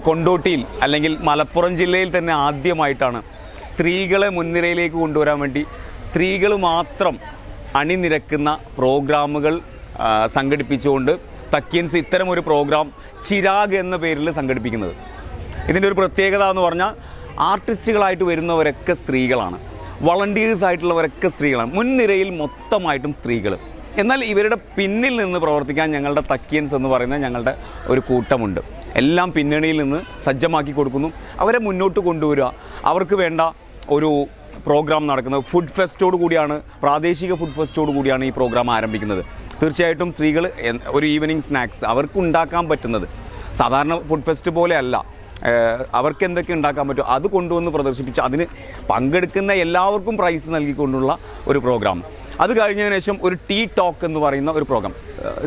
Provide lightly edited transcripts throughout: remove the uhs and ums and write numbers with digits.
കൊണ്ടോട്ടിയിൽ അല്ലെങ്കിൽ മലപ്പുറം ജില്ലയിൽ തന്നെ ആദ്യമായിട്ടാണ് സ്ത്രീകളെ മുൻനിരയിലേക്ക് കൊണ്ടുവരാൻ വേണ്ടി സ്ത്രീകൾ മാത്രം അണിനിരക്കുന്ന പ്രോഗ്രാമുകൾ സംഘടിപ്പിച്ചുകൊണ്ട് തക്കിയൻസ് ഇത്തരം ഒരു പ്രോഗ്രാം ചിരാഗ് എന്ന പേരിൽ സംഘടിപ്പിക്കുന്നത്. ഇതിൻ്റെ ഒരു പ്രത്യേകത എന്ന് പറഞ്ഞാൽ ആർട്ടിസ്റ്റുകളായിട്ട് വരുന്നവരൊക്കെ സ്ത്രീകളാണ്, വളണ്ടിയേഴ്സ് ആയിട്ടുള്ളവരൊക്കെ സ്ത്രീകളാണ്, മുൻനിരയിൽ മൊത്തമായിട്ടും സ്ത്രീകൾ. എന്നാൽ ഇവരുടെ പിന്നിൽ നിന്ന് പ്രവർത്തിക്കാൻ ഞങ്ങളുടെ തക്കിയൻസ് എന്ന് പറയുന്ന ഞങ്ങളുടെ ഒരു കൂട്ടമുണ്ട്. എല്ലാം പിന്നണിയിൽ നിന്ന് സജ്ജമാക്കി കൊടുക്കുന്നു, അവരെ മുന്നോട്ട് കൊണ്ടുവരിക. അവർക്ക് വേണ്ട ഒരു പ്രോഗ്രാം നടക്കുന്നത് ഫുഡ് ഫെസ്റ്റോട് കൂടിയാണ്, പ്രാദേശിക ഫുഡ് ഫെസ്റ്റോട് കൂടിയാണ് ഈ പ്രോഗ്രാം ആരംഭിക്കുന്നത്. തീർച്ചയായിട്ടും സ്ത്രീകൾ ഒരു ഈവനിങ് സ്നാക്സ് അവർക്ക് ഉണ്ടാക്കാൻ പറ്റുന്നത് സാധാരണ ഫുഡ് ഫെസ്റ്റ് പോലെ അല്ല, അവർക്ക് എന്തൊക്കെ ഉണ്ടാക്കാൻ പറ്റും അത് കൊണ്ടുവന്ന് പ്രദർശിപ്പിച്ച് അതിന് പങ്കെടുക്കുന്ന എല്ലാവർക്കും പ്രൈസ് നൽകിക്കൊണ്ടുള്ള ഒരു പ്രോഗ്രാം. അത് കഴിഞ്ഞതിന് ശേഷം ഒരു ടീ ടോക്ക് എന്ന് പറയുന്ന ഒരു പ്രോഗ്രാം,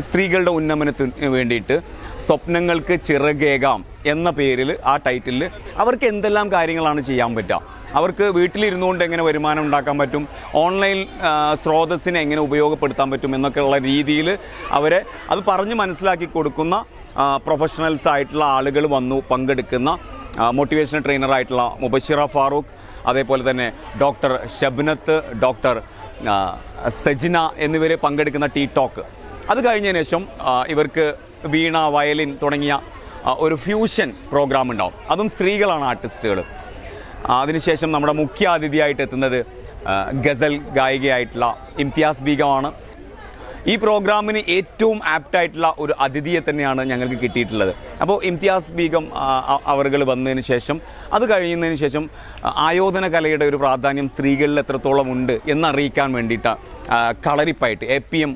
സ്ത്രീകളുടെ ഉന്നമനത്തിന് വേണ്ടിയിട്ട് സ്വപ്നങ്ങൾക്ക് ചിറകേകാം എന്ന പേരിൽ ആ ടൈറ്റിലിൽ അവർക്ക് എന്തെല്ലാം കാര്യങ്ങളാണ് ചെയ്യാൻ പറ്റുക, അവർക്ക് വീട്ടിലിരുന്നുകൊണ്ട് എങ്ങനെ വരുമാനം ഉണ്ടാക്കാൻ പറ്റും, ഓൺലൈൻ സ്രോതസ്സിനെ എങ്ങനെ ഉപയോഗപ്പെടുത്താൻ പറ്റും എന്നൊക്കെയുള്ള രീതിയിൽ അവരെ അത് പറഞ്ഞ് മനസ്സിലാക്കി കൊടുക്കുന്ന പ്രൊഫഷണൽസ് ആയിട്ടുള്ള ആളുകൾ വന്നു പങ്കെടുക്കുന്ന മോട്ടിവേഷണൽ ട്രെയിനറായിട്ടുള്ള മുബഷിറ ഫാറൂഖ്, അതേപോലെ തന്നെ ഡോക്ടർ ഷബ്നത്ത്, ഡോക്ടർ സജിന എന്നിവർ പങ്കെടുക്കുന്ന ടീ ടോക്ക്. അത് കഴിഞ്ഞതിന് ശേഷം ഇവർക്ക് വീണ, വയലിൻ തുടങ്ങിയ ഒരു ഫ്യൂഷൻ പ്രോഗ്രാം ഉണ്ടാവും, അതും സ്ത്രീകളാണ് ആർട്ടിസ്റ്റുകൾ. അതിനുശേഷം നമ്മുടെ മുഖ്യ അതിഥിയായിട്ട് എത്തുന്നത് ഗസൽ ഗായികയായിട്ടുള്ള ഇംതിയാസ് ബീഗമാണ്. ഈ പ്രോഗ്രാമിന് ഏറ്റവും ആപ്റ്റായിട്ടുള്ള ഒരു അതിഥിയെ തന്നെയാണ് ഞങ്ങൾക്ക് കിട്ടിയിട്ടുള്ളത്. അപ്പോൾ ഇംതിയാസ് ബീഗം അവറുകൾ വന്നതിന് ശേഷം അത് കഴിയുന്നതിന് ശേഷം ആയോധന കലയുടെ ഒരു പ്രാധാന്യം സ്ത്രീകളിൽ എത്രത്തോളം ഉണ്ട് എന്നറിയിക്കാൻ വേണ്ടിയിട്ട് കളരിപ്പായിട്ട് APM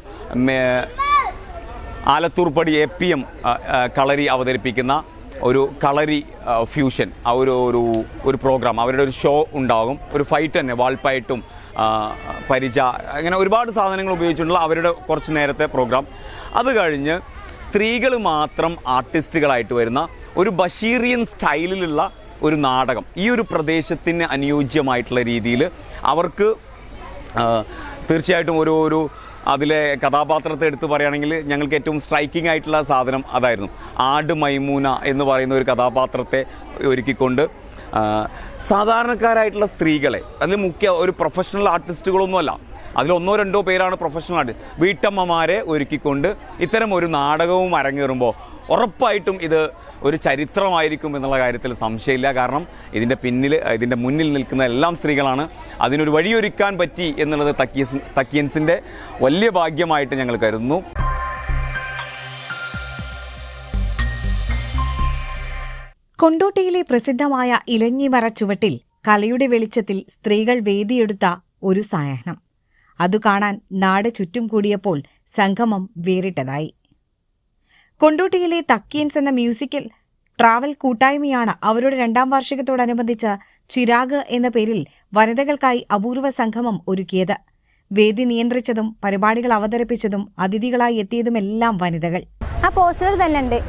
ആലത്തൂർപ്പടി APM കളരി അവതരിപ്പിക്കുന്ന ഒരു കളരി ഫ്യൂഷൻ ഒരു പ്രോഗ്രാം, അവരുടെ ഒരു ഷോ ഉണ്ടാകും. ഒരു ഫൈറ്റ് തന്നെ, വാൾപ്പായിട്ടും പരിച, അങ്ങനെ ഒരുപാട് സാധനങ്ങൾ ഉപയോഗിച്ചിട്ടുള്ള അവരുടെ കുറച്ച് നേരത്തെ പ്രോഗ്രാം. അത് കഴിഞ്ഞ് സ്ത്രീകൾ മാത്രം ആർട്ടിസ്റ്റുകളായിട്ട് വരുന്ന ഒരു ബഷീറിയൻ സ്റ്റൈലിലുള്ള ഒരു നാടകം, ഈ ഒരു പ്രദേശത്തിന് അനുയോജ്യമായിട്ടുള്ള രീതിയിൽ അവർക്ക് തീർച്ചയായിട്ടും ഒരു അതിലെ കഥാപാത്രത്തെ എടുത്ത് പറയുകയാണെങ്കിൽ ഞങ്ങൾക്ക് ഏറ്റവും സ്ട്രൈക്കിംഗ് ആയിട്ടുള്ള സാധനം അതായിരുന്നു. ആട് മൈമൂന എന്ന് പറയുന്ന ഒരു കഥാപാത്രത്തെ ഒരുക്കിക്കൊണ്ട് സാധാരണക്കാരായിട്ടുള്ള സ്ത്രീകളെ, അതിൽ മുഖ്യ ഒരു പ്രൊഫഷണൽ ആർട്ടിസ്റ്റുകളൊന്നുമല്ല, അതിലൊന്നോ രണ്ടോ പേരാണ് പ്രൊഫഷണൽ ആർട്ടിസ്റ്റ്, വീട്ടമ്മമാരെ ഒരുക്കിക്കൊണ്ട് ഇത്തരം ഒരു നാടകവും അരങ്ങേറുമ്പോൾ ഉറപ്പായിട്ടും ഇത് ഒരു ചരിത്രമായിരിക്കും എന്നുള്ള കാര്യത്തിൽ സംശയമില്ല. കാരണം ഇതിൻ്റെ മുന്നിൽ നിൽക്കുന്ന എല്ലാം സ്ത്രീകളാണ്. അതിനൊരു വഴിയൊരുക്കാൻ പറ്റി എന്നുള്ളത് തക്കിയൻസിൻ്റെ വലിയ ഭാഗ്യമായിട്ട് ഞങ്ങൾ കരുതുന്നു. കൊണ്ടോട്ടിയിലെ പ്രസിദ്ധമായ ഇലഞ്ഞിമര ചുവട്ടിൽ കലയുടെ വെളിച്ചത്തിൽ സ്ത്രീകൾ വേദിയെടുത്ത ഒരു സായാഹ്നം. അതു കാണാൻ നാട് ചുറ്റും കൂടിയപ്പോൾ സംഗമം വേറിട്ടതായി. കൊണ്ടോട്ടിയിലെ തക്കിയൻസ് എന്ന മ്യൂസിക്കൽ ട്രാവൽ കൂട്ടായ്മയാണ് അവരുടെ 2ാം വാർഷികത്തോടനുബന്ധിച്ച് ചിരാഗ് എന്ന പേരിൽ വനിതകൾക്കായി അപൂർവ സംഗമം ഒരുക്കിയത്. വേദി നിയന്ത്രിച്ചതും പരിപാടികൾ അവതരിപ്പിച്ചതും അതിഥികളായി എത്തിയതുമെല്ലാം വനിതകൾ. ആ പോസ്റ്റർ തന്നെ ഉണ്ട്,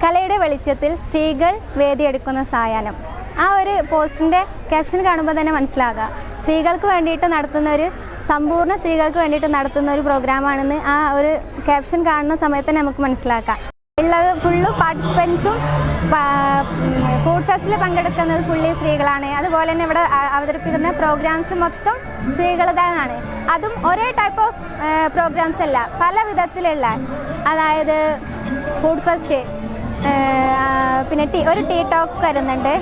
കലയുടെ വെളിച്ചത്തിൽ സ്ത്രീകൾ വേദിയെടുക്കുന്ന സായാഹ്നം. ആ ഒരു പോസ്റ്ററിൻ്റെ ക്യാപ്ഷൻ കാണുമ്പോൾ തന്നെ മനസ്സിലാകുക സ്ത്രീകൾക്ക് വേണ്ടിയിട്ട് നടത്തുന്ന ഒരു സമ്പൂർണ്ണ സ്ത്രീകൾക്ക് വേണ്ടിയിട്ട് നടത്തുന്ന ഒരു പ്രോഗ്രാമാണെന്ന് ആ ഒരു ക്യാപ്ഷൻ കാണുന്ന സമയത്ത് തന്നെ നമുക്ക് മനസ്സിലാക്കാം. ഉള്ളത് ഫുള്ള് പാർട്ടിസിപ്പൻസും ഫുഡ് ഫെസ്റ്റിൽ പങ്കെടുക്കുന്നത് ഫുള്ളി സ്ത്രീകളാണ്. അതുപോലെ തന്നെ ഇവിടെ അവതരിപ്പിക്കുന്ന പ്രോഗ്രാംസ് മൊത്തം സ്ത്രീകളുടേതാണ്. അതും ഒരേ ടൈപ്പ് ഓഫ് പ്രോഗ്രാംസ് അല്ല, പല വിധത്തിലുള്ള, അതായത് ഫുഡ് ഫെസ്റ്റ്, പിന്നെ ഒരു ടീ ടോക്ക് വരുന്നുണ്ട്,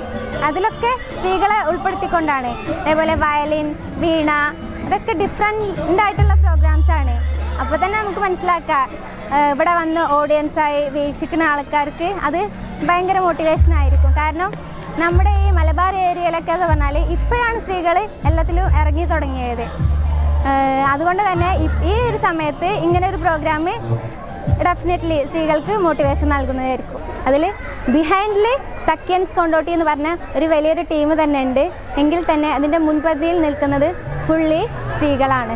അതിലൊക്കെ സ്ത്രീകളെ ഉൾപ്പെടുത്തിക്കൊണ്ടാണ്. അതേപോലെ വയലിൻ, വീണ, ഇതൊക്കെ ഡിഫറെൻ്റ് ആയിട്ടുള്ള പ്രോഗ്രാംസാണ്. അപ്പോൾ തന്നെ നമുക്ക് മനസ്സിലാക്കാം ഇവിടെ വന്ന് ഓഡിയൻസായി വീക്ഷിക്കുന്ന ആൾക്കാർക്ക് അത് ഭയങ്കര മോട്ടിവേഷൻ ആയിരിക്കും. കാരണം നമ്മുടെ ഈ മലബാർ ഏരിയയിലൊക്കെ എന്ന് പറഞ്ഞാൽ ഇപ്പോഴാണ് സ്ത്രീകൾ എല്ലാത്തിലും ഇറങ്ങി തുടങ്ങിയത്. അതുകൊണ്ട് തന്നെ ഈ ഒരു സമയത്ത് ഇങ്ങനെ ഒരു പ്രോഗ്രാം ഡെഫിനറ്റ്ലി സ്ത്രീകൾക്ക് മോട്ടിവേഷൻ നൽകുന്നതായിരിക്കും. അതിൽ ബിഹൈൻഡിൽ തക്കിയൻസ് കൊണ്ടോട്ടി എന്ന് പറഞ്ഞ ഒരു വലിയൊരു ടീം തന്നെ ഉണ്ട്, എങ്കിൽ തന്നെ അതിൻ്റെ മുൻപന്തിയിൽ നിൽക്കുന്നത് ഫുള്ളി സ്ത്രീകളാണ്.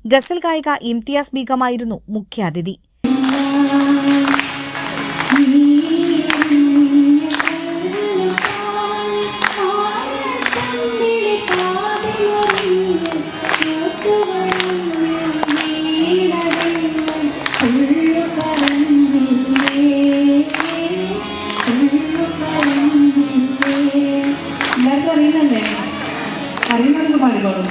ഗസൽ ഗായിക ഇംതിയാസ് ബീഗമായിരുന്നു മുഖ്യാതിഥി. പാടും.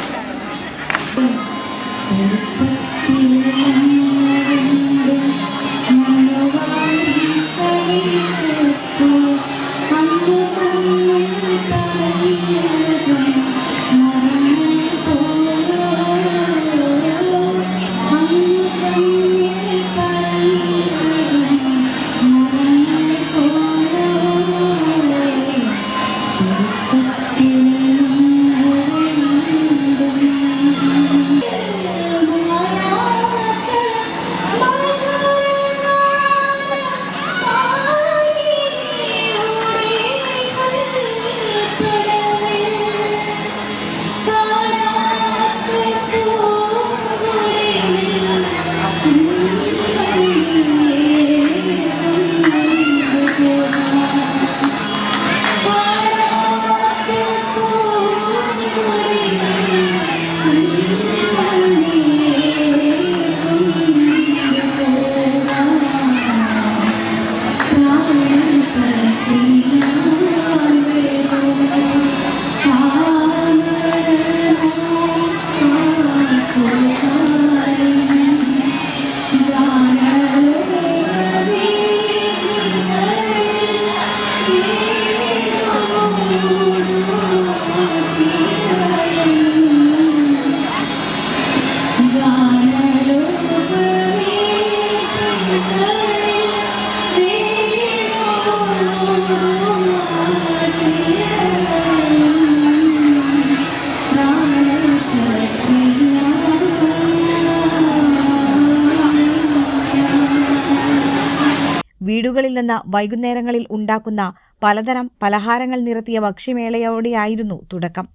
വീടുകളിൽ നിന്ന് വൈകുന്നേരങ്ങളിൽ ഉണ്ടാക്കുന്ന പലതരം പലഹാരങ്ങൾ നിരത്തിയ ഭക്ഷ്യമേളയോടെയായിരുന്നു തുടക്കം.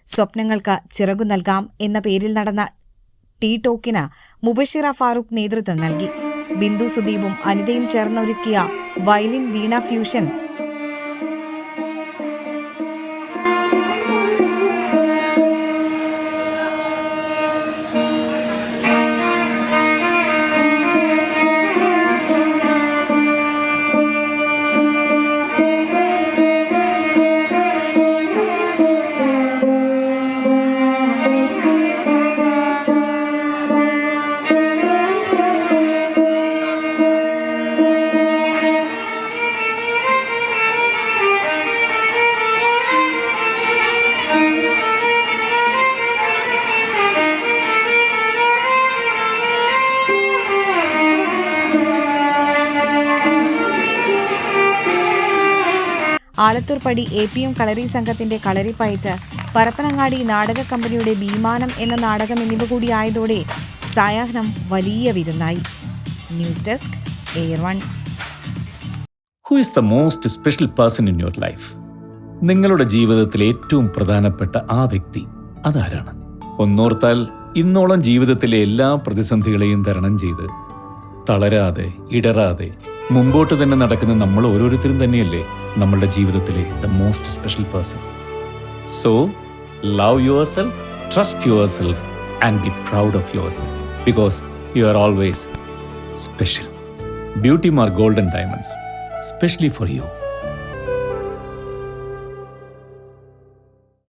സ്വപ്നങ്ങൾക്ക് ചിറകു നൽകാം എന്ന പേരിൽ നടന്ന ടീ ടോക്കിന് മുബഷിറ ഫാറൂഖ് നേതൃത്വം നൽകി. ബിന്ദു സുദീപും അനിതയും ചേർന്നൊരുക്കിയ വയലിൻ വീണ ഫ്യൂഷൻ ആലത്തൂർ പടി APM കളരി സംഘത്തിന്റെ കളരിപ്പയറ്റ്, പരപ്പനങ്ങാടി നാടക കമ്പനിയുടെ ഭീമാനം എന്ന നാടകം എന്നിവ കൂടിയായതോടെ സായാഹ്നം വലിയ വിരുന്നായി. ന്യൂസ് ഡെസ്ക് എയർ1. Who is the most special person in your life? നിങ്ങളുടെ ജീവിതത്തിലെ ഏറ്റവും പ്രധാനപ്പെട്ട ആ വ്യക്തി അതാരാണ്? ഒന്നോർത്താൽ ഇന്നോളം ജീവിതത്തിലെ എല്ലാ പ്രതിസന്ധികളെയും തരണം ചെയ്ത് തളരാതെ ഇടറാതെ മുമ്പോട്ട് തന്നെ നടക്കുന്ന നമ്മൾ ഓരോരുത്തരും തന്നെയല്ലേ നമ്മളുടെ ജീവിതത്തിലെ the most special person. So love your self, trust your self and be proud of your self because you are always special. Beauty mark golden diamonds, specially for you.